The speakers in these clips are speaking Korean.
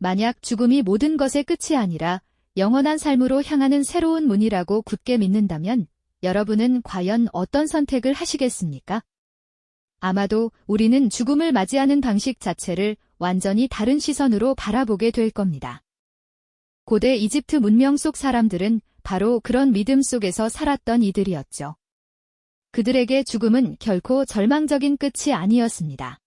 만약 죽음이 모든 것의 끝이 아니라 영원한 삶으로 향하는 새로운 문이라고 굳게 믿는다면 여러분은 과연 어떤 선택을 하시겠습니까? 아마도 우리는 죽음을 맞이하는 방식 자체를 완전히 다른 시선으로 바라보게 될 겁니다. 고대 이집트 문명 속 사람들은 바로 그런 믿음 속에서 살았던 이들이었죠. 그들에게 죽음은 결코 절망적인 끝이 아니었습니다.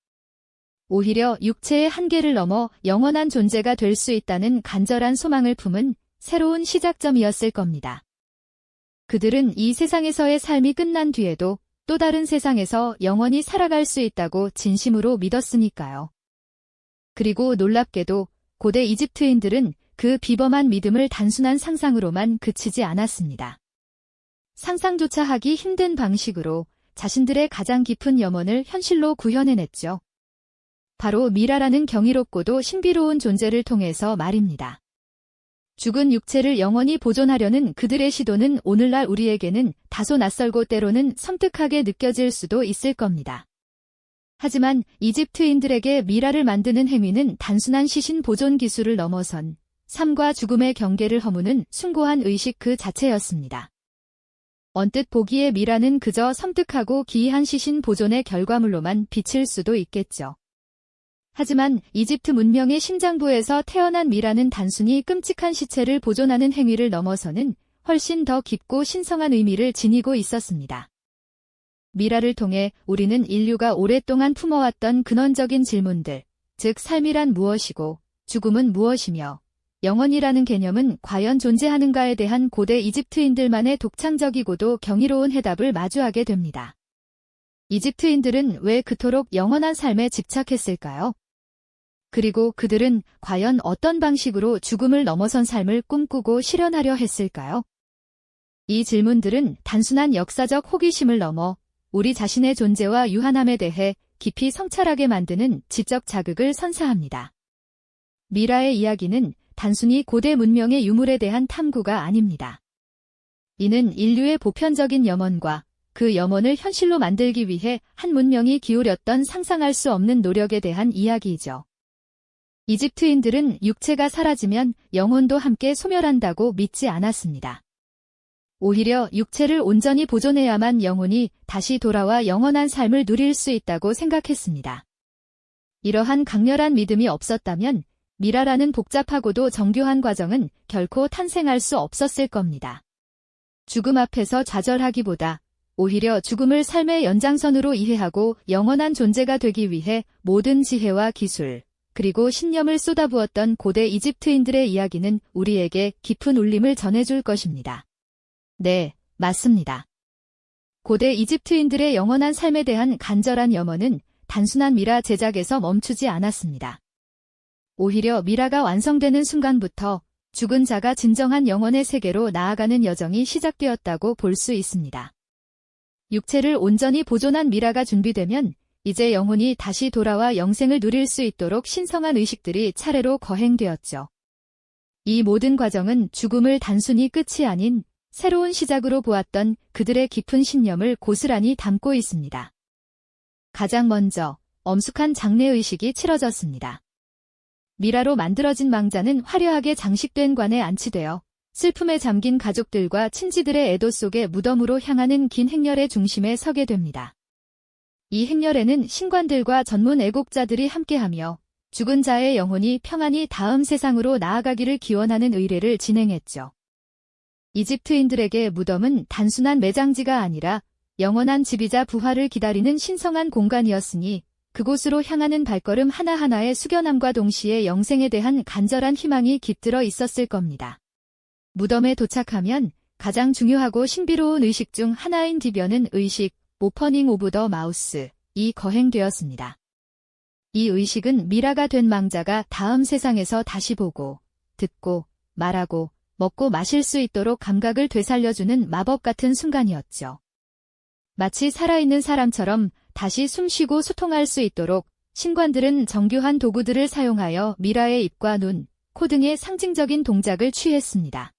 오히려 육체의 한계를 넘어 영원한 존재가 될 수 있다는 간절한 소망을 품은 새로운 시작점이었을 겁니다. 그들은 이 세상에서의 삶이 끝난 뒤에도 또 다른 세상에서 영원히 살아갈 수 있다고 진심으로 믿었으니까요. 그리고 놀랍게도 고대 이집트인들은 그 비범한 믿음을 단순한 상상으로만 그치지 않았습니다. 상상조차 하기 힘든 방식으로 자신들의 가장 깊은 염원을 현실로 구현해냈죠. 바로 미라라는 경이롭고도 신비로운 존재를 통해서 말입니다. 죽은 육체를 영원히 보존하려는 그들의 시도는 오늘날 우리에게는 다소 낯설고 때로는 섬뜩하게 느껴질 수도 있을 겁니다. 하지만 이집트인들에게 미라를 만드는 행위는 단순한 시신 보존 기술을 넘어선 삶과 죽음의 경계를 허무는 숭고한 의식 그 자체였습니다. 언뜻 보기에 미라는 그저 섬뜩하고 기이한 시신 보존의 결과물로만 비칠 수도 있겠죠. 하지만 이집트 문명의 심장부에서 태어난 미라는 단순히 끔찍한 시체를 보존하는 행위를 넘어서는 훨씬 더 깊고 신성한 의미를 지니고 있었습니다. 미라를 통해 우리는 인류가 오랫동안 품어왔던 근원적인 질문들, 즉 삶이란 무엇이고 죽음은 무엇이며 영원이라는 개념은 과연 존재하는가에 대한 고대 이집트인들만의 독창적이고도 경이로운 해답을 마주하게 됩니다. 이집트인들은 왜 그토록 영원한 삶에 집착했을까요? 그리고 그들은 과연 어떤 방식으로 죽음을 넘어선 삶을 꿈꾸고 실현하려 했을까요? 이 질문들은 단순한 역사적 호기심을 넘어 우리 자신의 존재와 유한함에 대해 깊이 성찰하게 만드는 지적 자극을 선사합니다. 미라의 이야기는 단순히 고대 문명의 유물에 대한 탐구가 아닙니다. 이는 인류의 보편적인 염원과 그 염원을 현실로 만들기 위해 한 문명이 기울였던 상상할 수 없는 노력에 대한 이야기이죠. 이집트인들은 육체가 사라지면 영혼도 함께 소멸한다고 믿지 않았습니다. 오히려 육체를 온전히 보존해야만 영혼이 다시 돌아와 영원한 삶을 누릴 수 있다고 생각했습니다. 이러한 강렬한 믿음이 없었다면 미라라는 복잡하고도 정교한 과정은 결코 탄생할 수 없었을 겁니다. 죽음 앞에서 좌절하기보다 오히려 죽음을 삶의 연장선으로 이해하고 영원한 존재가 되기 위해 모든 지혜와 기술, 그리고 신념을 쏟아부었던 고대 이집트인들의 이야기는 우리에게 깊은 울림을 전해줄 것입니다. 네, 맞습니다. 고대 이집트인들의 영원한 삶에 대한 간절한 염원은 단순한 미라 제작에서 멈추지 않았습니다. 오히려 미라가 완성되는 순간부터 죽은 자가 진정한 영혼의 세계로 나아가는 여정이 시작되었다고 볼 수 있습니다. 육체를 온전히 보존한 미라가 준비되면 이제 영혼이 다시 돌아와 영생을 누릴 수 있도록 신성한 의식들이 차례로 거행되었죠. 이 모든 과정은 죽음을 단순히 끝이 아닌 새로운 시작으로 보았던 그들의 깊은 신념을 고스란히 담고 있습니다. 가장 먼저 엄숙한 장례의식이 치러졌습니다. 미라로 만들어진 망자는 화려하게 장식된 관에 안치되어 슬픔에 잠긴 가족들과 친지들의 애도 속에 무덤으로 향하는 긴 행렬의 중심에 서게 됩니다. 이 행렬에는 신관들과 전문 애국자들이 함께하며 죽은 자의 영혼이 평안히 다음 세상으로 나아가기를 기원하는 의례를 진행했죠. 이집트인들에게 무덤은 단순한 매장지가 아니라 영원한 집이자 부활을 기다리는 신성한 공간이었으니 그곳으로 향하는 발걸음 하나하나의 숙연함과 동시에 영생에 대한 간절한 희망이 깃들어 있었을 겁니다. 무덤에 도착하면 가장 중요하고 신비로운 의식 중 하나인 디벼는 의식, 오퍼닝 오브 더 마우스, 이 거행되었습니다. 이 의식은 미라가 된 망자가 다음 세상에서 다시 보고, 듣고, 말하고, 먹고 마실 수 있도록 감각을 되살려주는 마법 같은 순간이었죠. 마치 살아있는 사람처럼 다시 숨쉬고 소통할 수 있도록 신관들은 정교한 도구들을 사용하여 미라의 입과 눈, 코 등의 상징적인 동작을 취했습니다.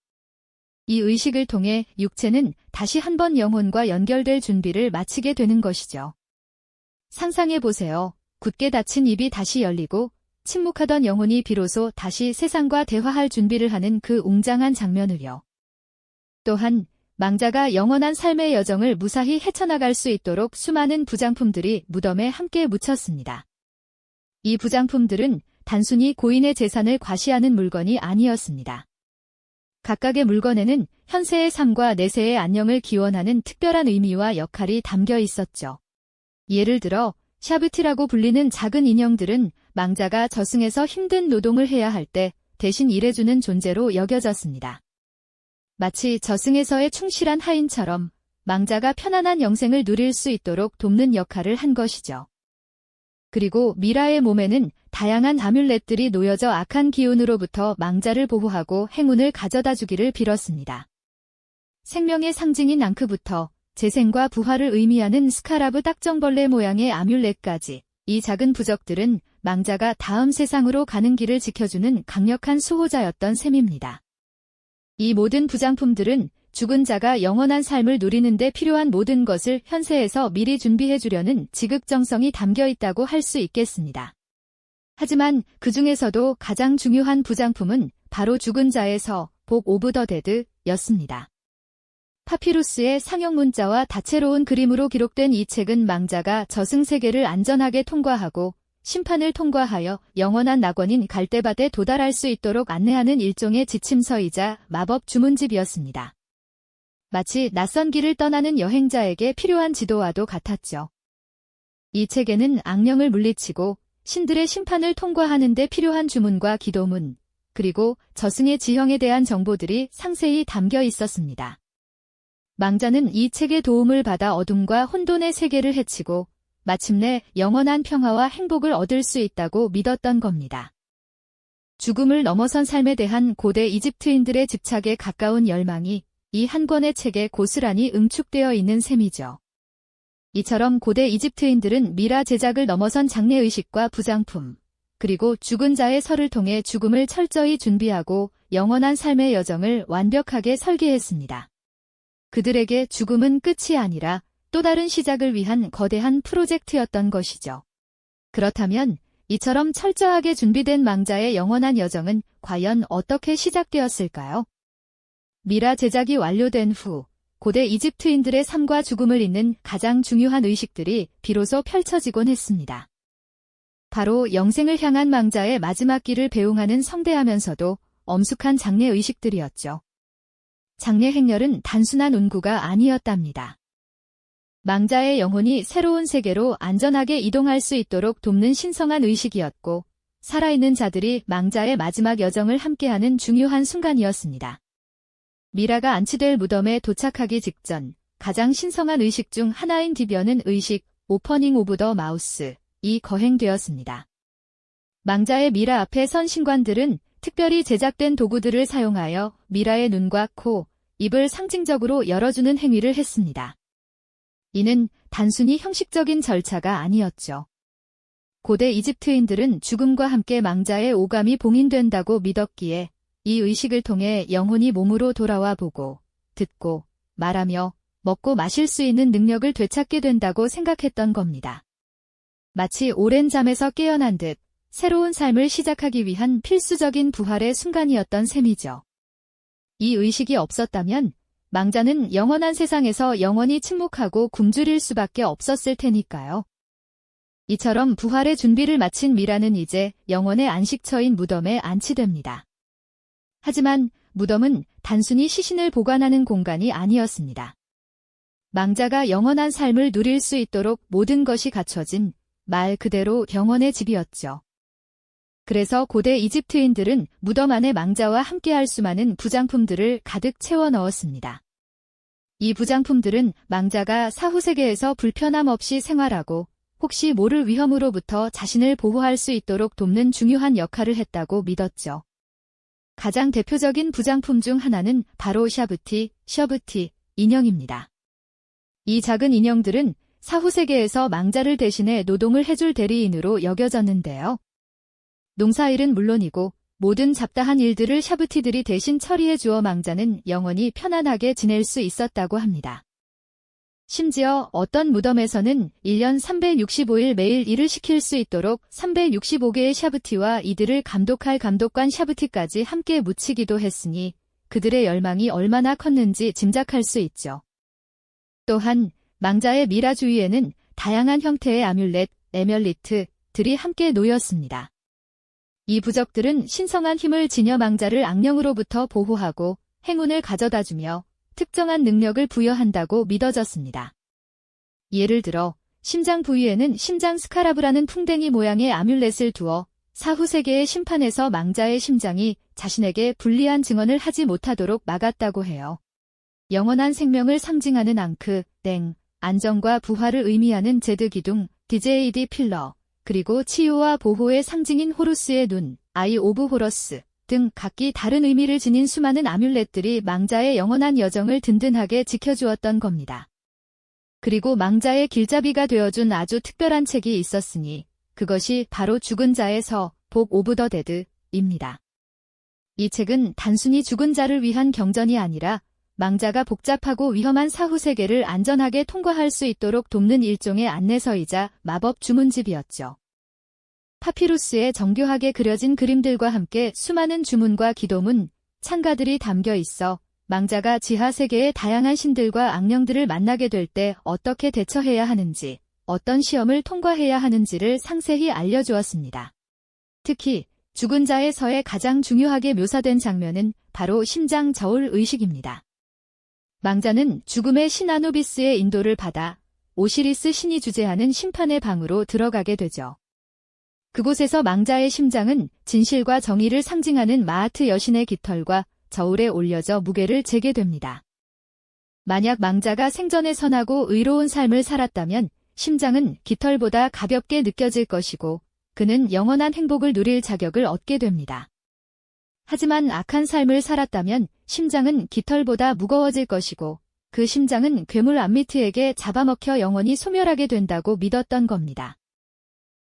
이 의식을 통해 육체는 다시 한번 영혼과 연결될 준비를 마치게 되는 것이죠. 상상해보세요. 굳게 닫힌 입이 다시 열리고 침묵하던 영혼이 비로소 다시 세상과 대화할 준비를 하는 그 웅장한 장면을요. 또한 망자가 영원한 삶의 여정을 무사히 헤쳐나갈 수 있도록 수많은 부장품들이 무덤에 함께 묻혔습니다. 이 부장품들은 단순히 고인의 재산을 과시하는 물건이 아니었습니다. 각각의 물건에는 현세의 삶과 내세의 안녕을 기원하는 특별한 의미와 역할이 담겨 있었죠. 예를 들어 샤브티라고 불리는 작은 인형들은 망자가 저승에서 힘든 노동을 해야 할 때 대신 일해주는 존재로 여겨졌습니다. 마치 저승에서의 충실한 하인처럼 망자가 편안한 영생을 누릴 수 있도록 돕는 역할을 한 것이죠. 그리고 미라의 몸에는 다양한 아뮬렛들이 놓여져 악한 기운으로부터 망자를 보호하고 행운을 가져다 주기를 빌었습니다. 생명의 상징인 앙크부터 재생과 부활을 의미하는 스카라브 딱정벌레 모양의 아뮬렛까지 이 작은 부적들은 망자가 다음 세상으로 가는 길을 지켜주는 강력한 수호자였던 셈입니다. 이 모든 부장품들은 죽은 자가 영원한 삶을 누리는 데 필요한 모든 것을 현세에서 미리 준비해 주려는 지극정성이 담겨 있다고 할 수 있겠습니다. 하지만 그 중에서도 가장 중요한 부장품은 바로 죽은 자의 서, 복 오브 더 데드였습니다. 파피루스의 상형 문자와 다채로운 그림으로 기록된 이 책은 망자가 저승세계를 안전하게 통과하고 심판을 통과하여 영원한 낙원인 갈대밭에 도달할 수 있도록 안내하는 일종의 지침서이자 마법 주문집이었습니다. 마치 낯선 길을 떠나는 여행자에게 필요한 지도와도 같았죠. 이 책에는 악령을 물리치고 신들의 심판을 통과하는 데 필요한 주문과 기도문, 그리고 저승의 지형에 대한 정보들이 상세히 담겨 있었습니다. 망자는 이 책의 도움을 받아 어둠과 혼돈의 세계를 헤치고 마침내 영원한 평화와 행복을 얻을 수 있다고 믿었던 겁니다. 죽음을 넘어선 삶에 대한 고대 이집트인들의 집착에 가까운 열망이 이 한 권의 책에 고스란히 응축되어 있는 셈이죠. 이처럼 고대 이집트인들은 미라 제작을 넘어선 장례의식과 부장품, 그리고 죽은 자의 설을 통해 죽음을 철저히 준비하고 영원한 삶의 여정을 완벽하게 설계했습니다. 그들에게 죽음은 끝이 아니라 또 다른 시작을 위한 거대한 프로젝트였던 것이죠. 그렇다면 이처럼 철저하게 준비된 망자의 영원한 여정은 과연 어떻게 시작되었을까요? 미라 제작이 완료된 후 고대 이집트인들의 삶과 죽음을 잇는 가장 중요한 의식들이 비로소 펼쳐지곤 했습니다. 바로 영생을 향한 망자의 마지막 길을 배웅하는 성대하면서도 엄숙한 장례 의식들이었죠. 장례 행렬은 단순한 운구가 아니었답니다. 망자의 영혼이 새로운 세계로 안전하게 이동할 수 있도록 돕는 신성한 의식이었고, 살아있는 자들이 망자의 마지막 여정을 함께하는 중요한 순간이었습니다. 미라가 안치될 무덤에 도착하기 직전 가장 신성한 의식 중 하나인 디벼는 의식 오퍼닝 오브 더 마우스이 거행되었습니다. 망자의 미라 앞에 선 신관들은 특별히 제작된 도구들을 사용하여 미라의 눈과 코, 입을 상징적으로 열어주는 행위를 했습니다. 이는 단순히 형식적인 절차가 아니었죠. 고대 이집트인들은 죽음과 함께 망자의 오감이 봉인된다고 믿었기에 이 의식을 통해 영혼이 몸으로 돌아와 보고, 듣고, 말하며, 먹고 마실 수 있는 능력을 되찾게 된다고 생각했던 겁니다. 마치 오랜 잠에서 깨어난 듯 새로운 삶을 시작하기 위한 필수적인 부활의 순간이었던 셈이죠. 이 의식이 없었다면 망자는 영원한 세상에서 영원히 침묵하고 굶주릴 수밖에 없었을 테니까요. 이처럼 부활의 준비를 마친 미라는 이제 영원의 안식처인 무덤에 안치됩니다. 하지만 무덤은 단순히 시신을 보관하는 공간이 아니었습니다. 망자가 영원한 삶을 누릴 수 있도록 모든 것이 갖춰진 말 그대로 영원의 집이었죠. 그래서 고대 이집트인들은 무덤 안에 망자와 함께할 수많은 부장품들을 가득 채워 넣었습니다. 이 부장품들은 망자가 사후세계에서 불편함 없이 생활하고 혹시 모를 위험으로부터 자신을 보호할 수 있도록 돕는 중요한 역할을 했다고 믿었죠. 가장 대표적인 부장품 중 하나는 바로 샤브티 인형입니다. 이 작은 인형들은 사후세계에서 망자를 대신해 노동을 해줄 대리인으로 여겨졌는데요. 농사일은 물론이고 모든 잡다한 일들을 샤브티들이 대신 처리해 주어 망자는 영원히 편안하게 지낼 수 있었다고 합니다. 심지어 어떤 무덤에서는 1년 365일 매일 일을 시킬 수 있도록 365개의 샤브티와 이들을 감독할 감독관 샤브티까지 함께 묻히기도 했으니 그들의 열망이 얼마나 컸는지 짐작할 수 있죠. 또한 망자의 미라 주위에는 다양한 형태의 아뮬렛, 에멸리트들이 함께 놓였습니다. 이 부적들은 신성한 힘을 지녀 망자를 악령으로부터 보호하고 행운을 가져다주며 특정한 능력을 부여한다고 믿어졌습니다. 예를 들어 심장 부위에는 심장 스카라브라는 풍뎅이 모양의 아뮬렛을 두어 사후 세계의 심판에서 망자의 심장이 자신에게 불리한 증언을 하지 못하도록 막았다고 해요. 영원한 생명을 상징하는 앙크, 땡, 안정과 부활을 의미하는 제드 기둥, DJD 필러, 그리고 치유와 보호의 상징인 호루스의 눈, 아이 오브 호러스 등 각기 다른 의미를 지닌 수많은 아뮬렛들이 망자의 영원한 여정을 든든하게 지켜주었던 겁니다. 그리고 망자의 길잡이가 되어준 아주 특별한 책이 있었으니 그것이 바로 죽은 자의 서, 복 오브 더 데드입니다. 이 책은 단순히 죽은 자를 위한 경전이 아니라 망자가 복잡하고 위험한 사후 세계를 안전하게 통과할 수 있도록 돕는 일종의 안내서이자 마법 주문집이었죠. 파피루스에 정교하게 그려진 그림들과 함께 수많은 주문과 기도문, 찬가들이 담겨 있어 망자가 지하 세계의 다양한 신들과 악령들을 만나게 될 때 어떻게 대처해야 하는지, 어떤 시험을 통과해야 하는지를 상세히 알려주었습니다. 특히 죽은 자의 서에 가장 중요하게 묘사된 장면은 바로 심장 저울 의식입니다. 망자는 죽음의 신 아누비스의 인도를 받아 오시리스 신이 주재하는 심판의 방으로 들어가게 되죠. 그곳에서 망자의 심장은 진실과 정의를 상징하는 마하트 여신의 깃털과 저울에 올려져 무게를 재게 됩니다. 만약 망자가 생전에 선하고 의로운 삶을 살았다면 심장은 깃털보다 가볍게 느껴질 것이고 그는 영원한 행복을 누릴 자격을 얻게 됩니다. 하지만 악한 삶을 살았다면 심장은 깃털보다 무거워질 것이고 그 심장은 괴물 암미트에게 잡아먹혀 영원히 소멸하게 된다고 믿었던 겁니다.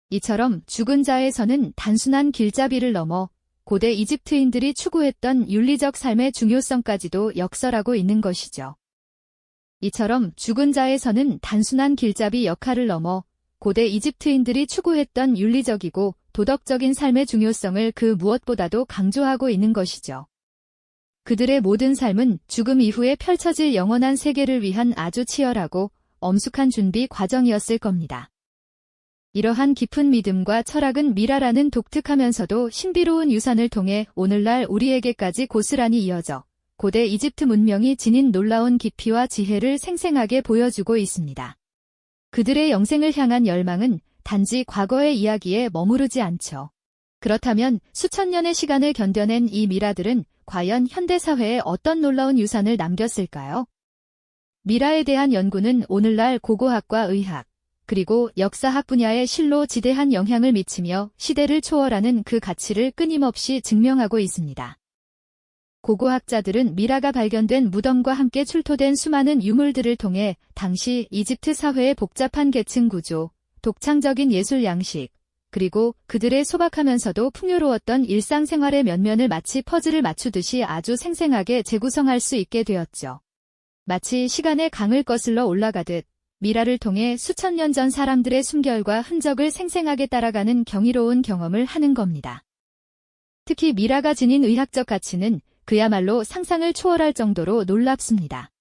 이처럼 죽은 자의 서는 단순한 길잡이를 넘어 고대 이집트인들이 추구했던 윤리적 삶의 중요성까지도 역설하고 있는 것이죠. 이처럼 죽은 자의 서는 단순한 길잡이 역할을 넘어 고대 이집트인들이 추구했던 윤리적이고 도덕적인 삶의 중요성을 그 무엇보다도 강조하고 있는 것이죠. 그들의 모든 삶은 죽음 이후에 펼쳐질 영원한 세계를 위한 아주 치열하고 엄숙한 준비 과정이었을 겁니다. 이러한 깊은 믿음과 철학은 미라라는 독특하면서도 신비로운 유산을 통해 오늘날 우리에게까지 고스란히 이어져 고대 이집트 문명이 지닌 놀라운 깊이와 지혜를 생생하게 보여주고 있습니다. 그들의 영생을 향한 열망은 단지 과거의 이야기에 머무르지 않죠. 그렇다면 수천 년의 시간을 견뎌낸 이 미라들은 과연 현대사회에 어떤 놀라운 유산을 남겼을까요? 미라에 대한 연구는 오늘날 고고학과 의학, 그리고 역사학 분야에 실로 지대한 영향을 미치며 시대를 초월하는 그 가치를 끊임없이 증명하고 있습니다. 고고학자들은 미라가 발견된 무덤과 함께 출토된 수많은 유물들을 통해 당시 이집트 사회의 복잡한 계층 구조, 독창적인 예술 양식, 그리고 그들의 소박하면서도 풍요로웠던 일상생활의 면면을 마치 퍼즐을 맞추듯이 아주 생생하게 재구성할 수 있게 되었죠. 마치 시간의 강을 거슬러 올라가듯 미라를 통해 수천 년 전 사람들의 숨결과 흔적을 생생하게 따라가는 경이로운 경험을 하는 겁니다. 특히 미라가 지닌 의학적 가치는 그야말로 상상을 초월할 정도로 놀랍습니다.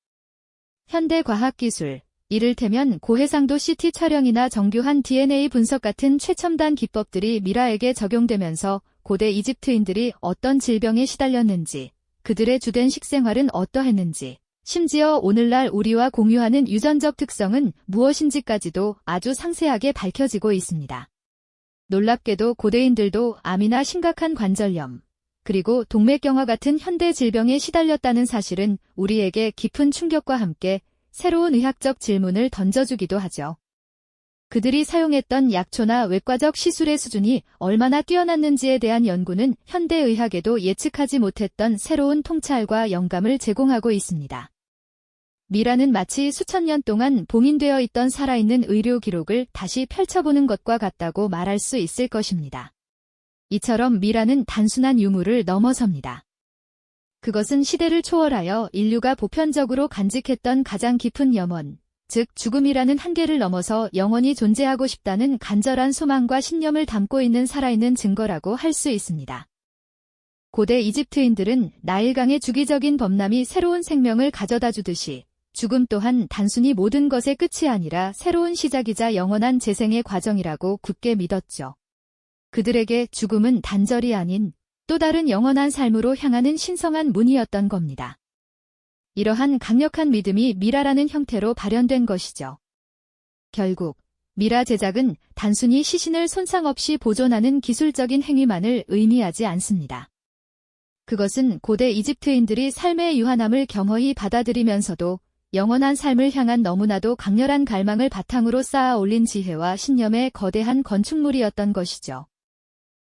현대 과학기술, 이를테면 고해상도 CT 촬영이나 정교한 DNA 분석 같은 최첨단 기법들이 미라에게 적용되면서 고대 이집트인들이 어떤 질병에 시달렸는지, 그들의 주된 식생활은 어떠했는지, 심지어 오늘날 우리와 공유하는 유전적 특성은 무엇인지까지도 아주 상세하게 밝혀지고 있습니다. 놀랍게도 고대인들도 암이나 심각한 관절염, 그리고 동맥경화 같은 현대 질병에 시달렸다는 사실은 우리에게 깊은 충격과 함께 새로운 의학적 질문을 던져주기도 하죠. 그들이 사용했던 약초나 외과적 시술의 수준이 얼마나 뛰어났는지에 대한 연구는 현대의학에도 예측하지 못했던 새로운 통찰과 영감을 제공하고 있습니다. 미라는 마치 수천 년 동안 봉인되어 있던 살아있는 의료 기록을 다시 펼쳐보는 것과 같다고 말할 수 있을 것입니다. 이처럼 미라는 단순한 유물을 넘어섭니다. 그것은 시대를 초월하여 인류가 보편적으로 간직했던 가장 깊은 염원, 즉 죽음이라는 한계를 넘어서 영원히 존재하고 싶다는 간절한 소망과 신념을 담고 있는 살아있는 증거라고 할 수 있습니다. 고대 이집트인들은 나일강의 주기적인 범람이 새로운 생명을 가져다 주듯이 죽음 또한 단순히 모든 것의 끝이 아니라 새로운 시작이자 영원한 재생의 과정이라고 굳게 믿었죠. 그들에게 죽음은 단절이 아닌 또 다른 영원한 삶으로 향하는 신성한 문이었던 겁니다. 이러한 강력한 믿음이 미라라는 형태로 발현된 것이죠. 결국 미라 제작은 단순히 시신을 손상 없이 보존하는 기술적인 행위만을 의미하지 않습니다. 그것은 고대 이집트인들이 삶의 유한함을 겸허히 받아들이면서도 영원한 삶을 향한 너무나도 강렬한 갈망을 바탕으로 쌓아 올린 지혜와 신념의 거대한 건축물이었던 것이죠.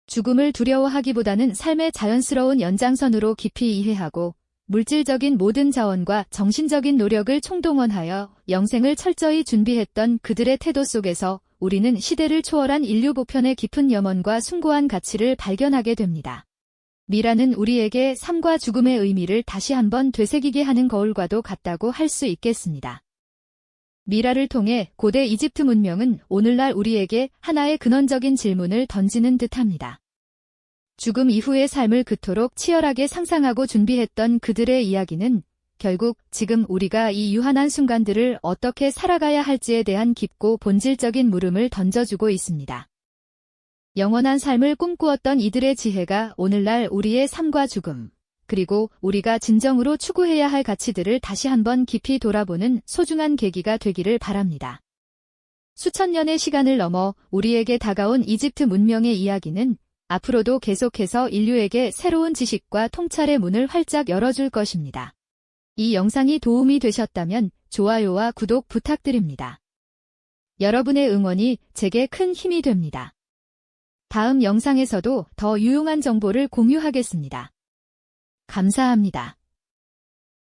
죽음을 두려워하기보다는 삶의 자연스러운 연장선으로 깊이 이해하고 물질적인 모든 자원과 정신적인 노력을 총동원하여 영생을 철저히 준비했던 그들의 태도 속에서 우리는 시대를 초월한 인류 보편의 깊은 염원과 숭고한 가치를 발견하게 됩니다. 미라는 우리에게 삶과 죽음의 의미를 다시 한번 되새기게 하는 거울과도 같다고 할 수 있겠습니다. 미라를 통해 고대 이집트 문명은 오늘날 우리에게 하나의 근원적인 질문을 던지는 듯합니다. 죽음 이후의 삶을 그토록 치열하게 상상하고 준비했던 그들의 이야기는 결국 지금 우리가 이 유한한 순간들을 어떻게 살아가야 할지에 대한 깊고 본질적인 물음을 던져주고 있습니다. 영원한 삶을 꿈꾸었던 이들의 지혜가 오늘날 우리의 삶과 죽음, 그리고 우리가 진정으로 추구해야 할 가치들을 다시 한번 깊이 돌아보는 소중한 계기가 되기를 바랍니다. 수천 년의 시간을 넘어 우리에게 다가온 이집트 문명의 이야기는 앞으로도 계속해서 인류에게 새로운 지식과 통찰의 문을 활짝 열어줄 것입니다. 이 영상이 도움이 되셨다면 좋아요와 구독 부탁드립니다. 여러분의 응원이 제게 큰 힘이 됩니다. 다음 영상에서도 더 유용한 정보를 공유하겠습니다. 감사합니다.